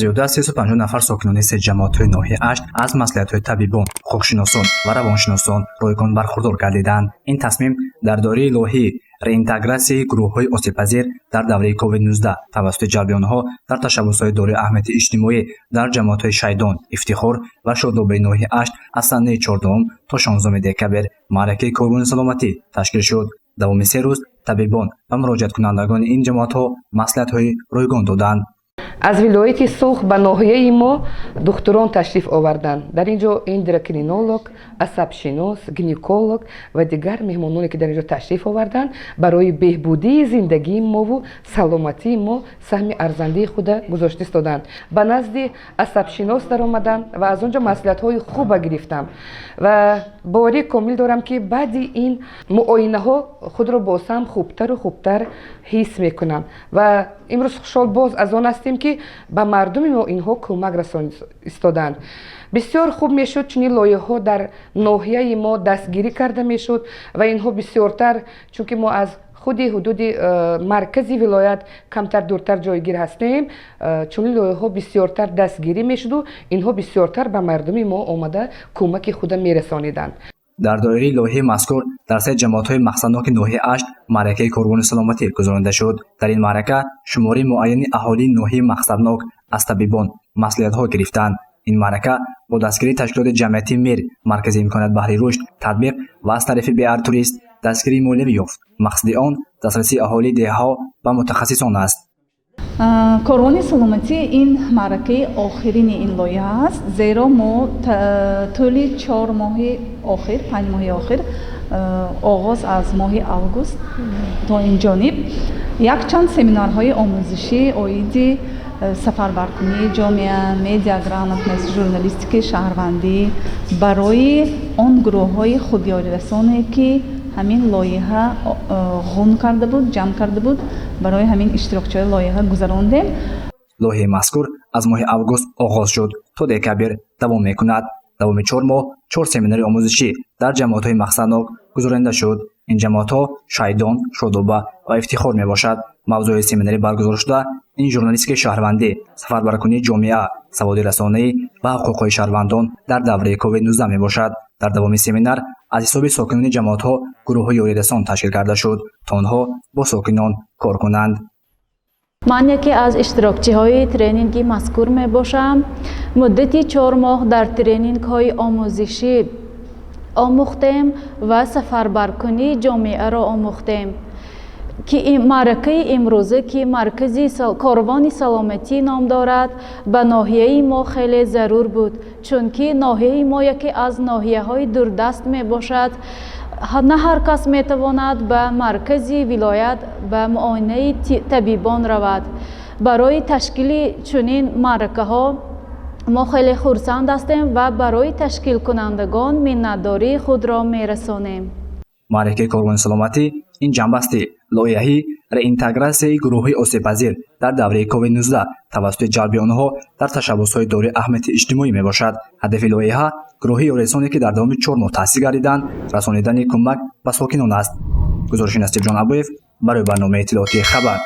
зиёда аз 350 нафар сокинони се ҷамоатҳои ноҳияи Ашт аз маслиҳатҳои табибон, хукшиносон ва равоншиносон ройгон бархурдор гардиданд. ин тасмим дар доираи лоиҳаи реинтеграсияи гурӯҳҳои осебпазир дар давраи COVID-19 тавассути ҷалби онҳо дар ташаббусҳои дорои аҳамияти иҷтимоӣ дар ҷамоатҳои Шайдон, Ифтихор ва Шодобаи ноҳияи Ашт аз санаи 14 то 16 декабр маъракаи коргони саломатӣ ташкил шуд. давоми 3 рӯз табибон ва муроҷиаткунандагони ин ҷамоатҳо маслиҳатҳои ройгон доданд. аз вилояти Сух ба ноҳияи мо духтурон ташриф оварданд. дар инҷо эндокринолог, асабшинос, гинеколог ва дигар меҳмононе ки дар инҷо ташриф оварданд барои беҳбудии зиндагии мову саломатии мо саҳми арзандии худа гузошта истоданд. ба назди асабшинос даромадам ва аз онҷо маслиҳатҳои хуба гирифтам ва боварии комил дорам ки баъди ин муоинаҳо худро бозам хубтару хубтар ҳис мекунам ва имрӯз хушҳол боз аз он ҳастем ки ба мардуми мо инҳо кӯмак расонид истоданд. бисёр хуб мешуд чунин лоиҳаҳо дар ноҳияи мо дастгирӣ карда мешуд ва инҳо бисёртар, чунки мо аз худи ҳудуди маркази вилоят камтар дуртар ҷойгир ҳастем, чунин лоиҳаҳо бисёртар дастгирӣ мешуду инҳо бисёртар ба мардуми мо омада кӯмаки худа мерасониданд. дар доираи лоиҳаи мазкур дар се ҷамоатҳои мақсадноки ноҳияи Ашт маъракаи коргони саломатӣ гузаронида шуд. дар ин маърака шумори муайяни аҳолии ноҳияи мақсаднок аз табибон маслиҳатҳо гирифтанд. ин маърака бо дастгирии ташкилоти ҷамъияти мир, маркази имконият баҳри рушд, татбиқ ва аз тарафи Bear Tourist дастгирии молиявӣ ёфт. мақсади он дастрасии аҳолии деҳаҳо ба мутахассисон аст. коргони саломатӣ ин маъракаи охирини ин лоиҳа аст, зеро мо тӯли 4 моҳи охир 5 моҳи охир оғоз аз моҳи август то инҷониб якчанд семинарҳои омӯзишӣ оиди сафарбаркунии ҷомеа, медиаграмотност, журналистикаи шаҳрвандӣ барои он гурӯҳҳои худёрирасоне ки ҳамин лоиҳа ғун карда буд, ҷамъ карда буд, барои ҳамин иштирокчиҳои лоиҳа гузарондем. лоиҳаи мазкур аз моҳи август оғоз шуд то декабр давом мекунад. давоми 4 моҳ 4 семинари омӯзишӣ дар ҷамоатҳои мақсаднок гузаронида шуд. ин ҷамоатҳо Шайдон, Шодоба ва Ифтихор мебошад. мавзӯи семинари баргузор шуда ин журналистикаи шаҳрвандӣ, сафарбаркунии ҷомеа, саводи расонӣ ва ҳуқуқҳои шаҳрвандон дар давраи COVID-19 мебошад. дар давоми семинар аз ҳисоби сокинони ҷамоатҳо гурӯҳҳои ёрирасон ташкил карда шуд то онҳо бо сокинон кор кунанд. ман яке аз иштирокчиҳои тренинги мазкур мебошам. муддати 4 моҳ дар тренингҳои омӯзишӣ омӯхтем ва сафарбаркунии ҷомеаро омӯхтем ки маъракаи имрӯза ки маркази корвони саломатӣ ном дорад ба ноҳияи мо хеле зарур буд, чунки ноҳияи мо яке аз ноҳияҳои дурдаст мебошад. на ҳар кас метавонад ба маркази вилоят ба муоинаи табибон равад. барои ташкили чунин маъракаҳо мо хеле хурсанд ҳастем ва барои ташкилкунандагон миннатдории худро мерасонем. маъракаи коргони саломатӣ ин ҷанбасти лоиҳаи реинтеграсияи гурӯҳҳои осебпазир дар давраи COVID-19 тавассути ҷалби онҳо дар ташаббусҳои дорои аҳамияти иҷтимоӣ мебошад. ҳадафи лоиҳа гурӯҳи ёрирасоне ки дар давоми 4 моҳ таъсис гардиданд расонидани кӯмак ба сокинон аст. гузориши Насиб Ҷон Абуев барои барномаи иттилоотии Хабар.